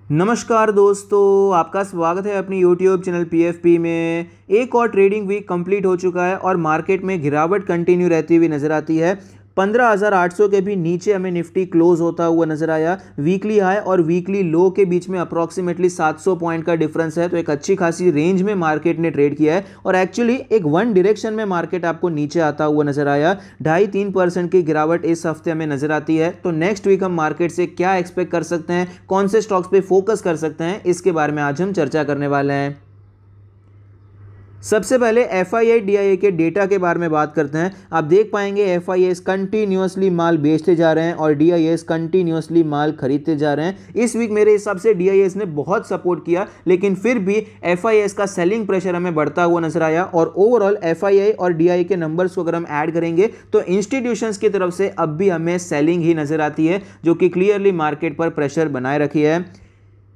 नमस्कार दोस्तों, आपका स्वागत है अपनी YouTube चैनल PFP में। एक और ट्रेडिंग वीक कंप्लीट हो चुका है और मार्केट में गिरावट कंटिन्यू रहती हुई नज़र आती है। 15,800 के भी नीचे हमें निफ्टी क्लोज होता हुआ नजर आया। वीकली हाई और वीकली लो के बीच में अप्रॉक्सीमेटली 700 पॉइंट का डिफरेंस है, तो एक अच्छी खासी रेंज में मार्केट ने ट्रेड किया है और एक्चुअली एक वन डायरेक्शन में मार्केट आपको नीचे आता हुआ नजर आया। 2.5-3% की गिरावट इस हफ्ते हमें नजर आती है। तो नेक्स्ट वीक हम मार्केट से क्या एक्सपेक्ट कर सकते हैं, कौन से स्टॉक्स पे फोकस कर सकते हैं, इसके बारे में आज हम चर्चा करने वाले हैं। सबसे पहले FII DII के डेटा के बारे में बात करते हैं। आप देख पाएंगे FIIs कंटिन्यूसली माल बेचते जा रहे हैं और DIIs कंटिन्यूसली माल खरीदते जा रहे हैं। इस वीक मेरे हिसाब से DIIs ने बहुत सपोर्ट किया, लेकिन फिर भी FIIs का सेलिंग प्रेशर हमें बढ़ता हुआ नजर आया और ओवरऑल FII और DII के नंबर्स को अगर हम ऐड करेंगे तो इंस्टीट्यूशंस की तरफ से अब भी हमें सेलिंग ही नजर आती है, जो कि क्लियरली मार्केट पर प्रेशर बनाए रखी है।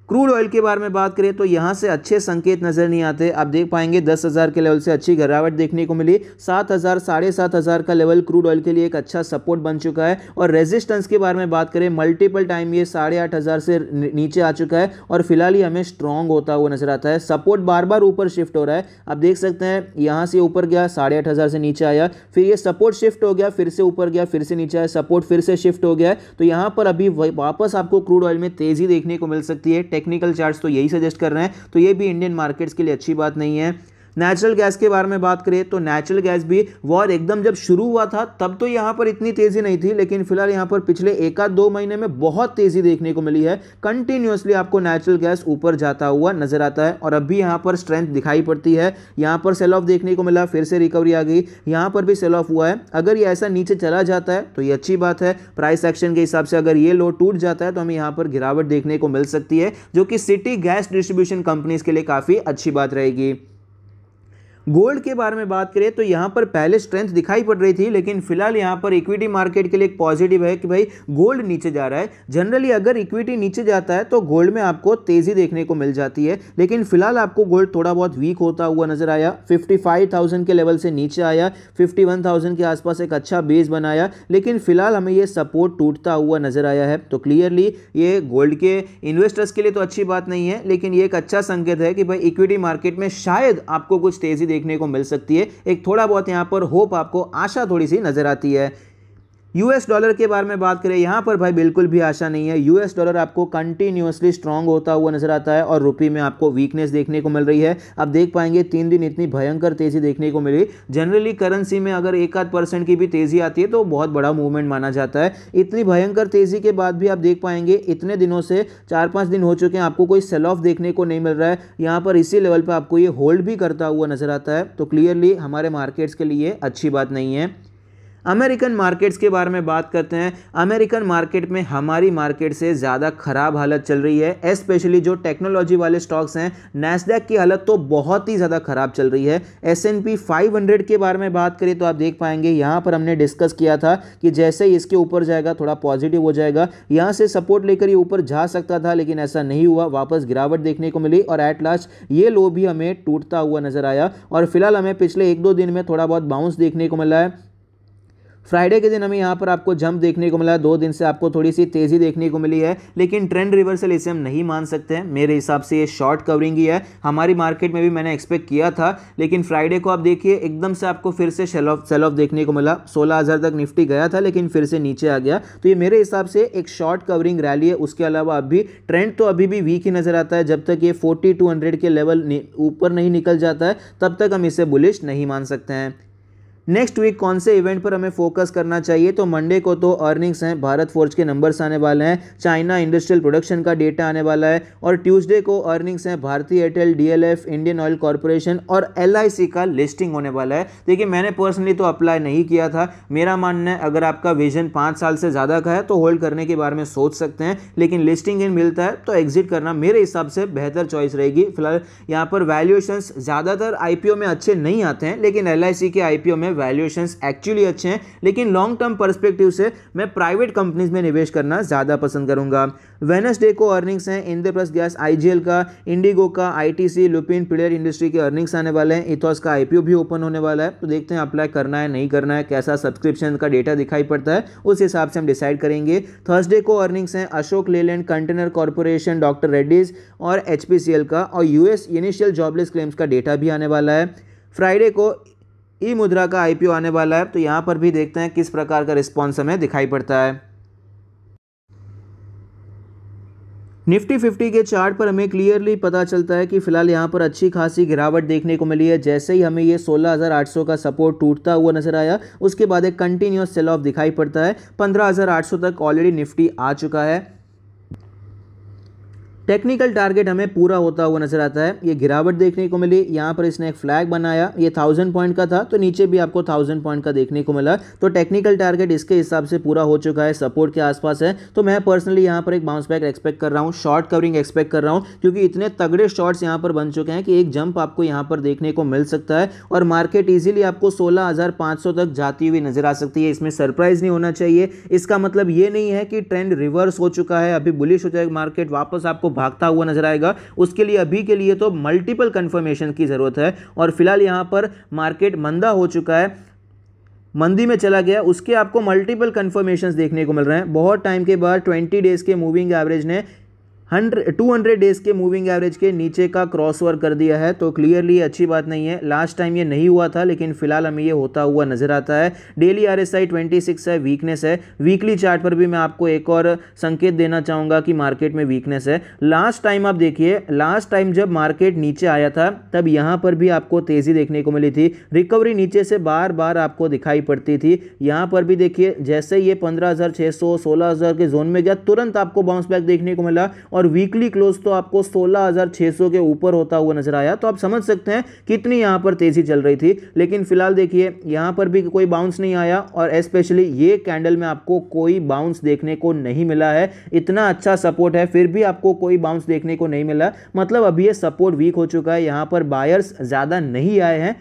क्रूड ऑयल के बारे में बात करें तो यहां से अच्छे संकेत नजर नहीं आते। आप देख पाएंगे 10,000 के लेवल से अच्छी गिरावट देखने को मिली। 7,000 7,500 का लेवल क्रूड ऑयल के लिए एक अच्छा सपोर्ट बन चुका है और रेजिस्टेंस के बारे में बात करें मल्टीपल टाइम ये 8,500 से नीचे आ चुका है और फिलहाल ये हमें स्ट्रॉन्ग होता हुआ नजर आता है। सपोर्ट बार बार ऊपर शिफ्ट हो रहा है। आप देख सकते हैं यहां से ऊपर गया, 8,500 से नीचे आया, फिर ये सपोर्ट शिफ्ट हो गया, फिर से ऊपर गया, फिर से नीचे आया, सपोर्ट फिर से शिफ्ट हो गया। तो यहां पर अभी वापस आपको क्रूड ऑयल में तेजी देखने को मिल सकती है। टेक्निकल चार्ट्स तो यही सजेस्ट कर रहे हैं, तो ये भी इंडियन मार्केट्स के लिए अच्छी बात नहीं है। नेचुरल गैस के बारे में बात करें तो नेचुरल गैस भी वॉर एकदम जब शुरू हुआ था तब तो यहां पर इतनी तेजी नहीं थी, लेकिन फिलहाल यहां पर पिछले 1-2 महीने में बहुत तेजी देखने को मिली है। कंटिन्यूअसली आपको नेचुरल गैस ऊपर जाता हुआ नजर आता है और अभी यहां पर स्ट्रेंथ दिखाई पड़ती है। यहां पर सेल ऑफ देखने को मिला, फिर से रिकवरी आ गई, यहां पर भी सेल ऑफ हुआ है। अगर ये ऐसा नीचे चला जाता है तो ये अच्छी बात है। प्राइस एक्शन के हिसाब से अगर ये लो टूट जाता है तो हमें यहां पर गिरावट देखने को मिल सकती है, जो कि सिटी गैस डिस्ट्रीब्यूशन कंपनीज के लिए काफी अच्छी बात रहेगी। गोल्ड के बारे में बात करें तो यहां पर पहले स्ट्रेंथ दिखाई पड़ रही थी, लेकिन फिलहाल यहां पर इक्विटी मार्केट के लिए एक पॉजिटिव है कि भाई गोल्ड नीचे जा रहा है। जनरली अगर इक्विटी नीचे जाता है तो गोल्ड में आपको तेजी देखने को मिल जाती है, लेकिन फिलहाल आपको गोल्ड थोड़ा बहुत वीक होता हुआ नजर आया। 55,000 के लेवल से नीचे आया, 51,000 के आसपास एक अच्छा बेस बनाया, लेकिन फिलहाल हमें यह सपोर्ट टूटता हुआ नजर आया है। तो क्लियरली ये गोल्ड के इन्वेस्टर्स के लिए तो अच्छी बात नहीं है, लेकिन ये एक अच्छा संकेत है कि भाई इक्विटी मार्केट में शायद आपको कुछ तेजी देखने को मिल सकती है। एक थोड़ा बहुत यहां पर होप, आपको आशा थोड़ी सी नजर आती है। US डॉलर के बारे में बात करें, यहां पर भाई बिल्कुल भी आशा नहीं है। US डॉलर आपको कंटिन्यूअसली स्ट्रांग होता हुआ नजर आता है और रुपये में आपको वीकनेस देखने को मिल रही है। आप देख पाएंगे 3 दिन इतनी भयंकर तेजी देखने को मिली। जनरली करेंसी में अगर 1-8% की भी तेजी आती है तो बहुत बड़ा मूवमेंट माना जाता है। इतनी भयंकर तेजी के बाद भी आप देख पाएंगे इतने दिनों से 4-5 दिन हो चुके हैं, आपको कोई सेल ऑफ देखने को नहीं मिल रहा है। यहां पर इसी लेवल पर आपको ये होल्ड भी करता हुआ नजर आता है, तो क्लियरली हमारे मार्केट्स के लिए अच्छी बात नहीं है। अमेरिकन मार्केट्स के बारे में बात करते हैं। अमेरिकन मार्केट में हमारी मार्केट से ज़्यादा खराब हालत चल रही है, स्पेशली जो टेक्नोलॉजी वाले स्टॉक्स हैं। नैस्डैक की हालत तो बहुत ही ज़्यादा खराब चल रही है। S&P 500 के बारे में बात करें तो आप देख पाएंगे यहाँ पर हमने डिस्कस किया था कि जैसे ही इसके ऊपर जाएगा थोड़ा पॉजिटिव हो जाएगा, यहाँ से सपोर्ट लेकर ये ऊपर जा सकता था, लेकिन ऐसा नहीं हुआ। वापस गिरावट देखने को मिली और एट लास्ट ये लो भी हमें टूटता हुआ नजर आया और फिलहाल हमें पिछले 1-2 दिन में थोड़ा बहुत बाउंस देखने को मिला है। फ्राइडे के दिन हमें यहाँ पर आपको जंप देखने को मिला, 2 दिन से आपको थोड़ी सी तेजी देखने को मिली है, लेकिन ट्रेंड रिवर्सल इसे हम नहीं मान सकते हैं। मेरे हिसाब से ये शॉर्ट कवरिंग ही है। हमारी मार्केट में भी मैंने एक्सपेक्ट किया था, लेकिन फ्राइडे को आप देखिए एकदम से आपको फिर से सेल ऑफ देखने को मिला। 16,000 तक निफ्टी गया था, लेकिन फिर से नीचे आ गया। तो ये मेरे हिसाब से एक शॉर्ट कवरिंग रैली है। उसके अलावा अभी ट्रेंड तो अभी भी वीक ही नजर आता है। जब तक ये 4200 के लेवल ऊपर नहीं निकल जाता है तब तक हम इसे बुलिश नहीं मान सकते हैं। नेक्स्ट वीक कौन से इवेंट पर हमें फोकस करना चाहिए, तो मंडे को तो अर्निंग्स हैं, भारत फोर्ज के नंबर्स आने वाले हैं, चाइना इंडस्ट्रियल प्रोडक्शन का डेटा आने वाला है और ट्यूसडे को अर्निंग्स हैं, भारतीय Airtel, DLF, Indian oil corporation और LIC का लिस्टिंग होने वाला है। देखिए मैंने पर्सनली तो अप्लाई नहीं किया था। मेरा मानना है अगर आपका विजन 5 साल से ज़्यादा का है तो होल्ड करने के बारे में सोच सकते हैं, लेकिन लिस्टिंग इन मिलता है तो एग्जिट करना मेरे हिसाब से बेहतर चॉइस रहेगी। फिलहाल यहाँ पर वैल्यूएशंस ज़्यादातर IPO में अच्छे नहीं आते हैं, लेकिन LIC के IPO में वैल्यूएशंस एक्चुअली अच्छे हैं, लेकिन लॉन्ग टर्म पर्सपेक्टिव से मैं प्राइवेट कंपनीज में निवेश करना ज़्यादा पसंद करूंगा। वेडनेसडे को अर्निंग्स हैं इंद्रप्रस्थ गैस, आईजीएल का, इंडिगो का, आईटीसी, लुपिन, पिलर इंडस्ट्री के अर्निंग्स आने वाले हैं। इथॉस का आईपीओ भी ओपन होने वाला है, तो देखते हैं अप्लाई करना है नहीं करना है, कैसा सब्सक्रिप्शन का डेटा दिखाई पड़ता है, उस हिसाब से हम डिसाइड करेंगे। थर्सडे को अर्निंग्स हैं Ashok Leyland, container corporation, doctor Reddy's और एचपीसीएल का, और यूएस इनिशियल जॉबलेस क्लेम्स का डेटा भी आने वाला है। फ्राइडे को ई मुद्रा का आईपीओ आने वाला है, तो यहाँ पर भी देखते हैं किस प्रकार का रिस्पॉन्स हमें दिखाई पड़ता है। निफ्टी 50 के चार्ट पर हमें क्लियरली पता चलता है कि फिलहाल यहाँ पर अच्छी खासी गिरावट देखने को मिली है। जैसे ही हमें ये 16,800 का सपोर्ट टूटता हुआ नजर आया, उसके बाद एक कंटिन्यूअस सेल ऑफ दिखाई पड़ता है। 15,800 तक ऑलरेडी निफ्टी आ चुका है। टेक्निकल टारगेट हमें पूरा होता हुआ नजर आता है। ये गिरावट देखने को मिली, यहाँ पर इसने एक फ्लैग बनाया, ये 1000 पॉइंट का था, तो नीचे भी आपको 1000 पॉइंट का देखने को मिला, तो टेक्निकल टारगेट इसके हिसाब से पूरा हो चुका है, सपोर्ट के आसपास है। तो मैं पर्सनली यहाँ पर एक बाउंस बैक एक्सपेक्ट कर रहा हूँ, शॉर्ट कवरिंग एक्सपेक्ट कर रहा हूँ, क्योंकि इतने तगड़े शॉर्ट्स यहाँ पर बन चुके हैं कि एक जंप आपको यहाँ पर देखने को मिल सकता है और मार्केट ईजिली आपको 16,500 तक जाती हुई नजर आ सकती है। इसमें सरप्राइज नहीं होना चाहिए। इसका मतलब ये नहीं है कि ट्रेंड रिवर्स हो चुका है, अभी बुलिश हो जाएगा मार्केट, वापस आपको भागता हुआ नजर आएगा। उसके लिए अभी के लिए तो मल्टीपल कंफर्मेशन की जरूरत है, और फिलहाल यहां पर मार्केट मंदा हो चुका है, मंदी में चला गया, उसके आपको मल्टीपल कंफर्मेशंस देखने को मिल रहे हैं। बहुत टाइम के बाद 20 डेज के मूविंग एवरेज ने 200 डेज के मूविंग एवरेज के नीचे का क्रॉसओवर कर दिया है, तो क्लियरली अच्छी बात नहीं है। लास्ट टाइम ये नहीं हुआ था, लेकिन फिलहाल हमें ये होता हुआ नजर आता है। डेली आरएसआई 26 है, वीकनेस है। वीकली चार्ट पर भी मैं आपको एक और संकेत देना चाहूंगा कि मार्केट में वीकनेस है। लास्ट टाइम आप देखिए, लास्ट टाइम जब मार्केट नीचे आया था तब यहां पर भी आपको तेजी देखने को मिली थी, रिकवरी नीचे से बार बार आपको दिखाई पड़ती थी। यहां पर भी देखिए, जैसे ये 15,600 16,000 के जोन में गया, तुरंत आपको बाउंस बैक देखने को मिला, और वीकली क्लोज तो आपको 16,600 के ऊपर होता हुआ नजर आया। तो आप समझ सकते हैं कितनी यहां पर तेजी चल रही थी। लेकिन फिलहाल देखिए, यहां पर भी कोई बाउंस नहीं आया, और स्पेशली ये कैंडल में आपको कोई बाउंस देखने को नहीं मिला है। इतना अच्छा सपोर्ट है, फिर भी आपको कोई बाउंस देखने को नहीं मिला, मतलब अभी ये सपोर्ट वीक हो चुका है, यहां पर बायर्स ज्यादा नहीं आए हैं,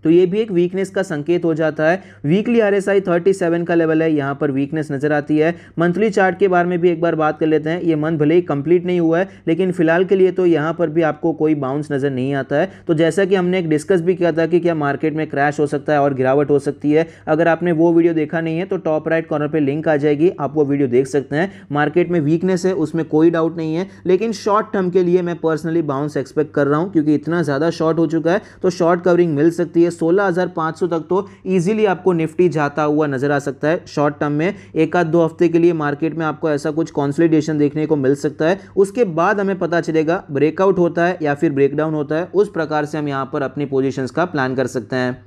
तो ये भी एक वीकनेस का संकेत हो जाता है। वीकली आरएसआई 37 का लेवल है, यहां पर वीकनेस नजर आती है। मंथली चार्ट के बारे में भी एक बार बात कर लेते हैं। ये मंथ भले ही कंप्लीट नहीं हुआ है, लेकिन फिलहाल के लिए तो यहां पर भी आपको कोई बाउंस नजर नहीं आता है। तो जैसा कि हमने एक डिस्कस भी किया था कि क्या मार्केट में क्रैश हो सकता है और गिरावट हो सकती है, अगर आपने वो वीडियो देखा नहीं है तो टॉप राइट कॉर्नर पर लिंक आ जाएगी, आप वो वीडियो देख सकते हैं। मार्केट में वीकनेस है, उसमें कोई डाउट नहीं है, लेकिन शॉर्ट टर्म के लिए मैं पर्सनली बाउंस एक्सपेक्ट कर रहा हूं, क्योंकि इतना ज्यादा शॉर्ट हो चुका है, तो शॉर्ट कवरिंग मिल सकती है। 16,500 तक तो इजीली आपको निफ्टी जाता हुआ नजर आ सकता है। शॉर्ट टर्म में एक आध 2 हफ्ते के लिए मार्केट में आपको ऐसा कुछ कंसोलिडेशन देखने को मिल सकता है, उसके बाद हमें पता चलेगा ब्रेकआउट होता है या फिर ब्रेकडाउन होता है। उस प्रकार से हम यहां पर अपनी पोजीशंस का प्लान कर सकते हैं।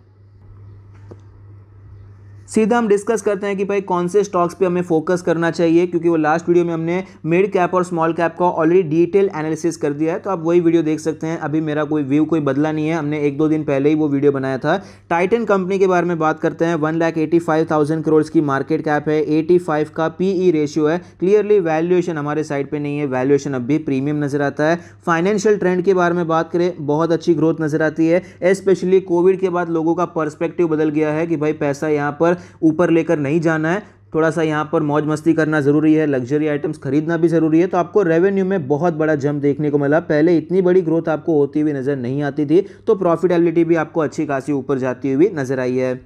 सीधा हम डिस्कस करते हैं कि भाई कौन से स्टॉक्स पे हमें फोकस करना चाहिए, क्योंकि वो लास्ट वीडियो में हमने मिड कैप और स्मॉल कैप का ऑलरेडी डिटेल एनालिसिस कर दिया है, तो आप वही वीडियो देख सकते हैं। अभी मेरा कोई व्यू कोई बदला नहीं है, हमने 1-2 दिन पहले ही वो वीडियो बनाया था। टाइटन कंपनी के बारे में बात करते हैं। 1,85,000 करोड़ की मार्केट कैप है, 85 का PE रेशियो है। क्लियरली वैल्यूएशन हमारे साइड पर नहीं है, वैल्यूएशन अब भी प्रीमियम नजर आता है। फाइनेंशियल ट्रेंड के बारे में बात करें, बहुत अच्छी ग्रोथ नजर आती है। स्पेशली कोविड के बाद लोगों का पर्सपेक्टिव बदल गया है कि भाई पैसा यहाँ पर ऊपर लेकर नहीं जाना है, थोड़ा सा यहाँ पर मौज मस्ती करना जरूरी है, लग्जरी आइटम्स खरीदना भी जरूरी है। तो आपको रेवेन्यू में बहुत बड़ा जंप देखने को मिला। पहले इतनी बड़ी ग्रोथ आपको होती हुई नजर नहीं आती थी, तो प्रॉफिटेबिलिटी भी आपको अच्छी खासी ऊपर जाती हुई नजर आई है।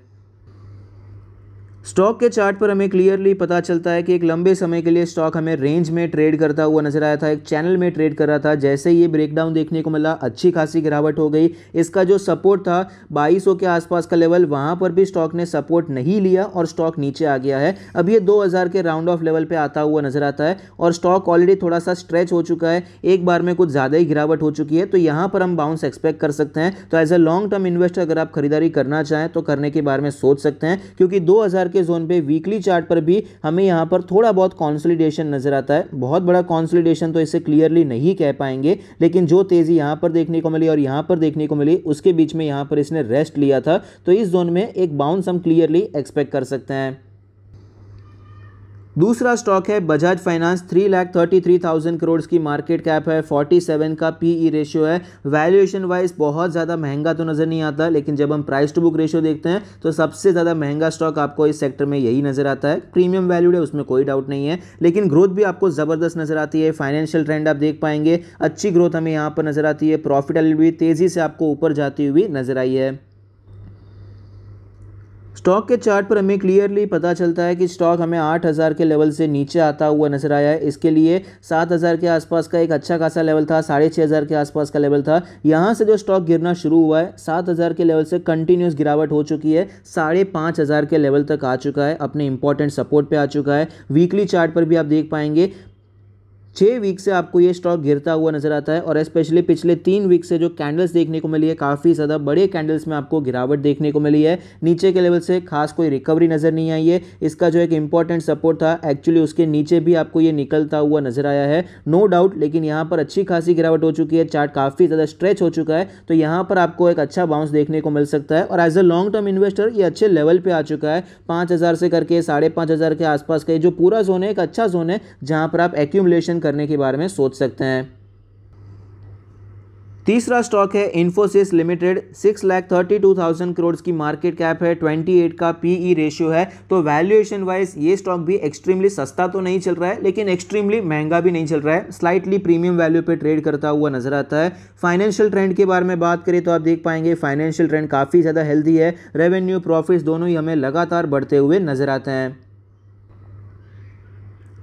स्टॉक के चार्ट पर हमें क्लियरली पता चलता है कि एक लंबे समय के लिए स्टॉक हमें रेंज में ट्रेड करता हुआ नजर आया था, एक चैनल में ट्रेड कर रहा था। जैसे ये ब्रेकडाउन देखने को मिला, अच्छी खासी गिरावट हो गई। इसका जो सपोर्ट था 2200 के आसपास का लेवल, वहां पर भी स्टॉक ने सपोर्ट नहीं लिया और स्टॉक नीचे आ गया है। अब ये 2000 के राउंड ऑफ लेवल पे आता हुआ नजर आता है, और स्टॉक ऑलरेडी थोड़ा सा स्ट्रेच हो चुका है, एक बार में कुछ ज्यादा ही गिरावट हो चुकी है, तो यहां पर हम बाउंस एक्सपेक्ट कर सकते हैं। तो as a long term investor अगर आप खरीदारी करना चाहें तो करने के बारे में सोच सकते हैं, क्योंकि 2000 के जोन पे वीकली चार्ट पर भी हमें यहां पर थोड़ा बहुत कंसोलिडेशन नजर आता है। बहुत बड़ा कंसोलिडेशन तो इसे क्लियरली नहीं कह पाएंगे, लेकिन जो तेजी यहां पर देखने को मिली और यहां पर देखने को मिली, उसके बीच में यहां पर इसने रेस्ट लिया था, तो इस जोन में एक बाउंस हम क्लियरली एक्सपेक्ट कर सकते हैं। दूसरा स्टॉक है बजाज फाइनेंस, 3,33,000 करोड़ की मार्केट कैप है, 47 का पीई रेशियो है। वैल्यूएशन वाइज बहुत ज़्यादा महंगा तो नज़र नहीं आता, लेकिन जब हम प्राइस टू बुक रेशियो देखते हैं तो सबसे ज़्यादा महंगा स्टॉक आपको इस सेक्टर में यही नज़र आता है। प्रीमियम वैल्यूड है, उसमें कोई डाउट नहीं है, लेकिन ग्रोथ भी आपको ज़बरदस्त नज़र आती है। फाइनेंशियल ट्रेंड आप देख पाएंगे, अच्छी ग्रोथ हमें यहाँ पर नज़र आती है। प्रॉफिटेबिलिटी भी तेज़ी से आपको ऊपर जाती हुई नज़र आई है। स्टॉक के चार्ट पर हमें क्लियरली पता चलता है कि स्टॉक हमें 8,000 के लेवल से नीचे आता हुआ नजर आया है। इसके लिए 7,000 के आसपास का एक अच्छा खासा लेवल था, 6,500 के आसपास का लेवल था। यहाँ से जो स्टॉक गिरना शुरू हुआ है, 7,000 के लेवल से कंटिन्यूस गिरावट हो चुकी है, 5,500 के लेवल तक आ चुका है, अपने इंपॉर्टेंट सपोर्ट पे आ चुका है। वीकली चार्ट पर भी आप देख पाएंगे 6 वीक से आपको ये स्टॉक गिरता हुआ नजर आता है, और स्पेशली पिछले 3 वीक से जो कैंडल्स देखने को मिली है, काफ़ी ज़्यादा बड़े कैंडल्स में आपको गिरावट देखने को मिली है। नीचे के लेवल से खास कोई रिकवरी नज़र नहीं आई है। इसका जो एक इंपॉर्टेंट सपोर्ट था, एक्चुअली उसके नीचे भी आपको ये निकलता हुआ नजर आया है, नो डाउट। लेकिन यहाँ पर अच्छी खासी गिरावट हो चुकी है, चार्ट काफ़ी ज़्यादा स्ट्रेच हो चुका है, तो यहाँ पर आपको एक अच्छा बाउंस देखने को मिल सकता है। और as a long term investor ये अच्छे लेवल पर आ चुका है। 5,000 से करके 5,500 के आसपास का जो पूरा जोन है, एक अच्छा जोन है जहाँ पर आप एक्यूमुलेशन करने के बारे में सोच सकते हैं। तीसरा स्टॉक है इन्फोसिस लिमिटेड, 6,32,000 करोड़ की मार्केट कैप है, 28 का पीई रेशियो है। तो वैल्यूएशन वाइज ये स्टॉक भी एक्सट्रीमली सस्ता तो नहीं चल रहा है, लेकिन एक्सट्रीमली महंगा भी नहीं चल रहा है, स्लाइटली प्रीमियम वैल्यू पे ट्रेड करता हुआ नजर आता है। फाइनेंशियल ट्रेंड के बारे में बात करें तो आप देख पाएंगे फाइनेंशियल ट्रेंड काफ़ी ज़्यादा हेल्दी है। रेवेन्यू, प्रॉफिट्स दोनों ही हमें लगातार बढ़ते हुए नजर आते हैं।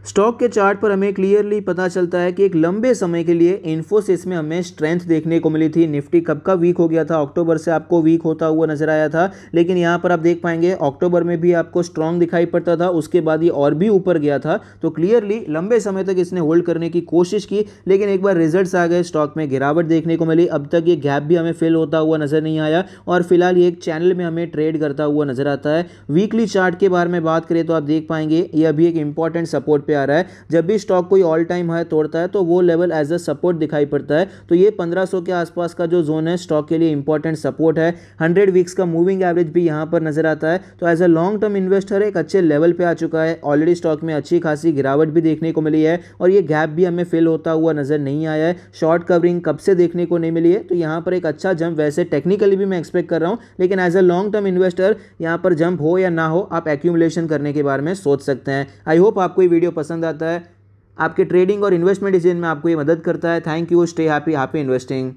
स्टॉक के चार्ट पर हमें क्लियरली पता चलता है कि एक लंबे समय के लिए इन्फोसिस में हमें स्ट्रेंथ देखने को मिली थी। निफ्टी कब का वीक हो गया था, अक्टूबर से आपको वीक होता हुआ नजर आया था, लेकिन यहाँ पर आप देख पाएंगे अक्टूबर में भी आपको स्ट्रॉन्ग दिखाई पड़ता था, उसके बाद ये और भी ऊपर गया था। तो क्लियरली लंबे समय तक इसने होल्ड करने की कोशिश की, लेकिन एक बार रिजल्ट्स आ गए, स्टॉक में गिरावट देखने को मिली। अब तक ये गैप भी हमें फिल होता हुआ नजर नहीं आया, और फिलहाल ये एक चैनल में हमें ट्रेड करता हुआ नजर आता है। वीकली चार्ट के बारे में बात करें तो आप देख पाएंगे ये अभी एक इंपॉर्टेंट सपोर्ट पे आ रहा है। जब भी स्टॉक कोई ऑल टाइम हाई तोड़ता है तो वो लेवल एज अ सपोर्ट दिखाई पड़ता है। तो ये 1500 के आसपास का जो जोन है स्टॉक के लिए इंपॉर्टेंट सपोर्ट है। 100 वीक्स का मूविंग एवरेज भी यहाँ पर नजर आता है। तो as a long term investor एक अच्छे लेवल पे आ चुका है। ऑलरेडी स्टॉक में अच्छी खासी गिरावट भी देखने को मिली है, और ये गैप भी हमें फिल होता हुआ नजर नहीं आया है। शॉर्ट कवरिंग कब से देखने को नहीं मिली है, तो यहाँ पर एक अच्छा जंप वैसे टेक्निकली भी मैं एक्सपेक्ट कर रहा हूँ, लेकिन as a long term investor यहाँ पर जंप हो या ना हो, आप एक्यूमुलेशन करने के बारे में सोच सकते हैं। आई होप आपको ये वीडियो पसंद आता है, आपके ट्रेडिंग और इन्वेस्टमेंट डिसीजन में आपको ये मदद करता है। Thank you, stay happy, happy investing.